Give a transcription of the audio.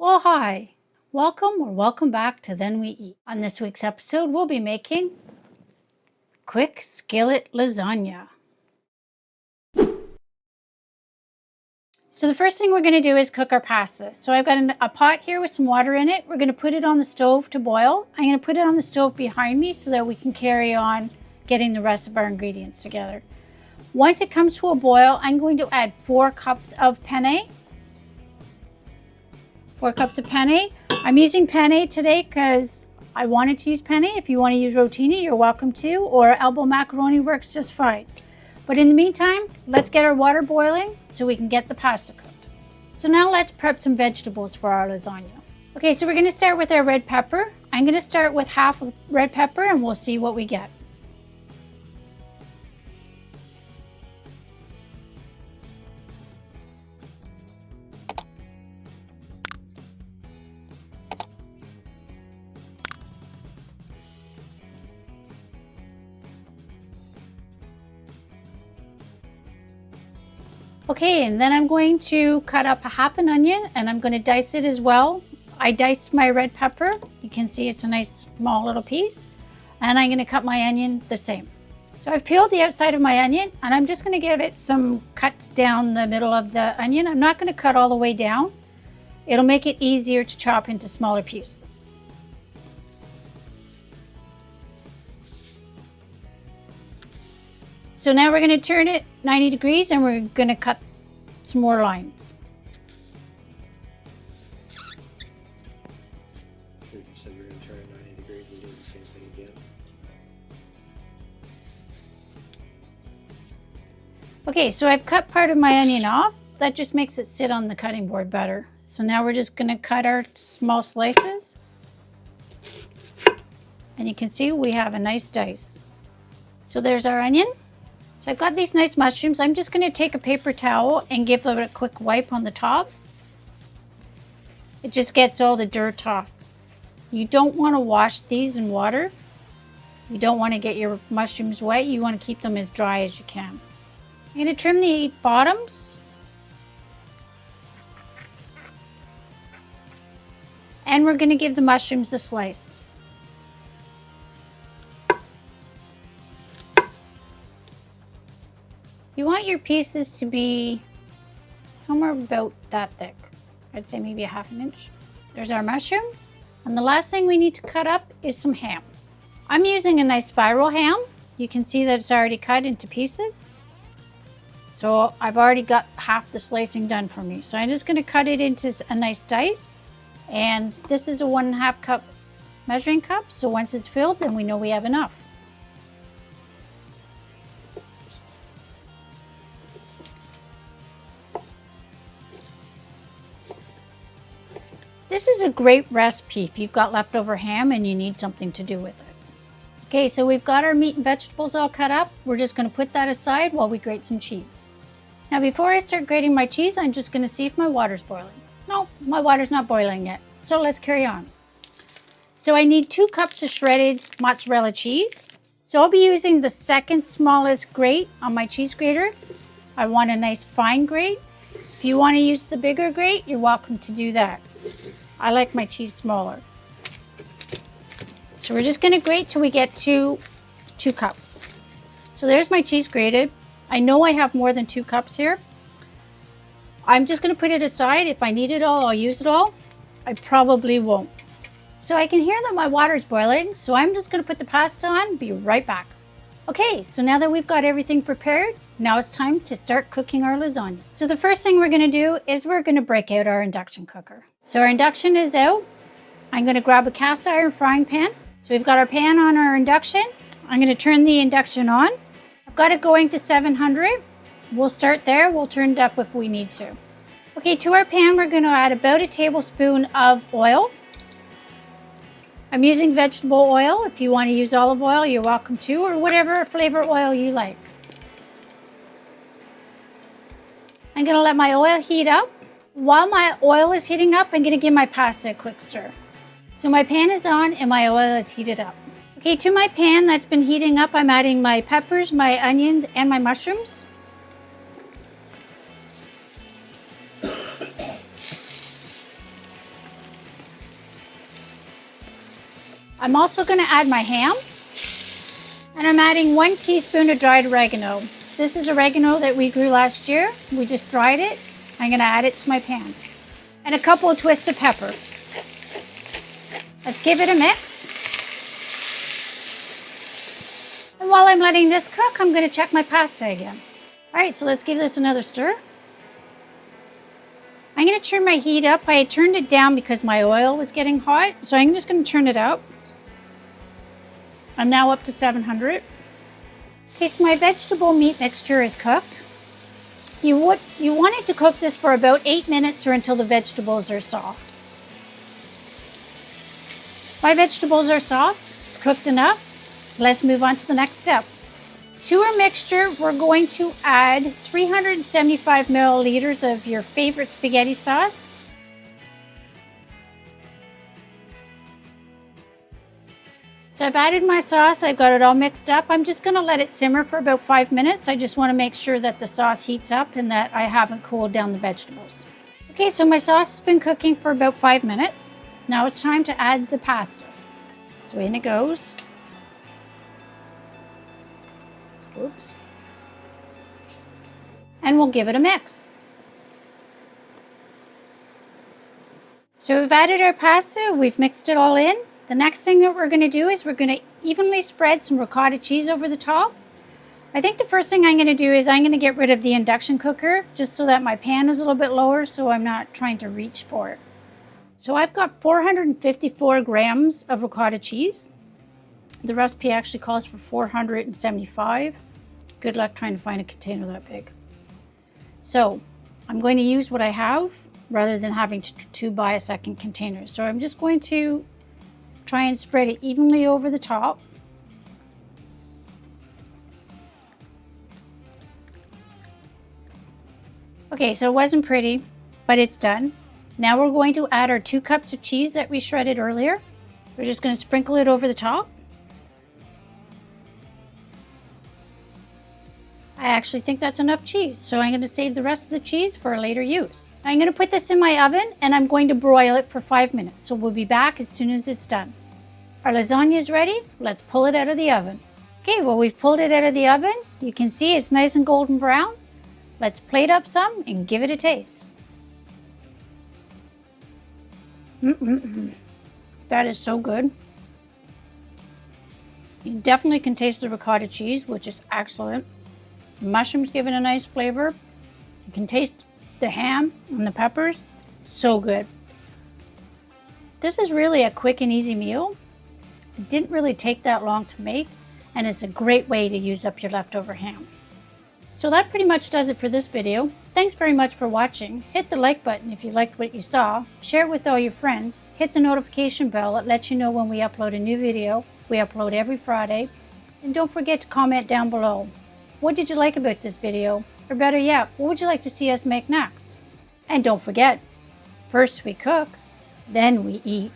Well, hi. Welcome back to Then We Eat. On this week's episode, we'll be making quick skillet lasagna. So the first thing we're going to do is cook our pasta. So I've got a pot here with some water in it. We're going to put it on the stove to boil. I'm going to put it on the stove behind me so that we can carry on getting the rest of our ingredients together. Once it comes to a boil, I'm going to add 4 cups of penne. 4 cups of penne. I'm using penne today because I wanted to use penne. If you want to use rotini, you're welcome to, or elbow macaroni works just fine. But in the meantime, let's get our water boiling so we can get the pasta cooked. So now let's prep some vegetables for our lasagna. Okay, so we're going to start with our red pepper. I'm going to start with half of red pepper and we'll see what we get. Okay, and then I'm going to cut up a half an onion and I'm going to dice it as well. I diced my red pepper. You can see it's a nice small little piece. And I'm going to cut my onion the same. So I've peeled the outside of my onion and I'm just going to give it some cuts down the middle of the onion. I'm not going to cut all the way down. It'll make it easier to chop into smaller pieces. So now we're going to turn it 90 degrees and we're going to cut some more lines. You said you're going to turn it 90 degrees and do the same thing again. Okay, so I've cut part of my onion off. That just makes it sit on the cutting board better. So now we're just going to cut our small slices. And you can see we have a nice dice. So there's our onion. So I've got these nice mushrooms. I'm just going to take a paper towel and give them a quick wipe on the top. It just gets all the dirt off. You don't want to wash these in water. You don't want to get your mushrooms wet. You want to keep them as dry as you can. I'm going to trim the bottoms. And we're going to give the mushrooms a slice. You want your pieces to be somewhere about that thick. I'd say maybe a half an inch. There's our mushrooms. And the last thing we need to cut up is some ham. I'm using a nice spiral ham. You can see that it's already cut into pieces. So I've already got half the slicing done for me. So I'm just going to cut it into a nice dice. And this is a 1.5 cup measuring cup. So once it's filled, then we know we have enough. This is a great recipe if you've got leftover ham and you need something to do with it. Okay, so we've got our meat and vegetables all cut up. We're just going to put that aside while we grate some cheese. Now before I start grating my cheese, I'm just going to see if my water's boiling. No, my water's not boiling yet. So let's carry on. So I need 2 cups of shredded mozzarella cheese. So I'll be using the second smallest grate on my cheese grater. I want a nice fine grate. If you want to use the bigger grate, you're welcome to do that. I like my cheese smaller. So we're just going to grate till we get to 2 cups. So there's my cheese grated. I know I have more than 2 cups here. I'm just going to put it aside. If I need it all, I'll use it all. I probably won't. So I can hear that my water's boiling, so I'm just going to put the pasta on, be right back. Okay, so now that we've got everything prepared, now it's time to start cooking our lasagna. So the first thing we're going to do is we're going to break out our induction cooker. So our induction is out. I'm going to grab a cast iron frying pan. So we've got our pan on our induction. I'm going to turn the induction on. I've got it going to 700. We'll start there. We'll turn it up if we need to. Okay, to our pan, we're going to add about a tablespoon of oil. I'm using vegetable oil. If you want to use olive oil, you're welcome to, or whatever flavor oil you like. I'm going to let my oil heat up. While my oil is heating up, I'm going to give my pasta a quick stir. So my pan is on and my oil is heated up. Okay, to my pan that's been heating up, I'm adding my peppers, my onions, and my mushrooms. I'm also going to add my ham. And I'm adding 1 teaspoon of dried oregano. This is oregano that we grew last year. We just dried it. I'm going to add it to my pan. And a couple of twists of pepper. Let's give it a mix. And while I'm letting this cook, I'm going to check my pasta again. All right, so let's give this another stir. I'm going to turn my heat up. I had turned it down because my oil was getting hot, so I'm just going to turn it up. I'm now up to 700. Okay, so my vegetable meat mixture is cooked. You want it to cook this for about 8 minutes or until the vegetables are soft. My vegetables are soft. It's cooked enough. Let's move on to the next step. To our mixture, we're going to add 375 milliliters of your favorite spaghetti sauce. So I've added my sauce. I've got it all mixed up. I'm just going to let it simmer for about 5 minutes. I just want to make sure that the sauce heats up and that I haven't cooled down the vegetables. Okay, so my sauce has been cooking for about 5 minutes. Now it's time to add the pasta. So in it goes. Oops. And we'll give it a mix. So we've added our pasta, we've mixed it all in. The next thing that we're going to do is we're going to evenly spread some ricotta cheese over the top. I think the first thing I'm going to do is I'm going to get rid of the induction cooker just so that my pan is a little bit lower so I'm not trying to reach for it. So I've got 454 grams of ricotta cheese. The recipe actually calls for 475. Good luck trying to find a container that big. So I'm going to use what I have rather than having to buy a second container. So I'm just going to try and spread it evenly over the top. Okay, so it wasn't pretty, but it's done. Now we're going to add our 2 cups of cheese that we shredded earlier. We're just going to sprinkle it over the top. I actually think that's enough cheese, so I'm going to save the rest of the cheese for a later use. I'm going to put this in my oven and I'm going to broil it for 5 minutes, so we'll be back as soon as it's done. Our lasagna is ready. Let's pull it out of the oven. Okay, well, we've pulled it out of the oven. You can see it's nice and golden brown. Let's plate up some and give it a taste. That is so good. You definitely can taste the ricotta cheese, which is excellent. The mushrooms give it a nice flavor. You can taste the ham and the peppers. So good. This is really a quick and easy meal. It didn't really take that long to make, and it's a great way to use up your leftover ham. So that pretty much does it for this video. Thanks very much for watching. Hit the like button if you liked what you saw. Share it with all your friends. Hit the notification bell that lets you know when we upload a new video. We upload every Friday. And don't forget to comment down below. What did you like about this video? Or better yet, what would you like to see us make next? And don't forget, first we cook, then we eat.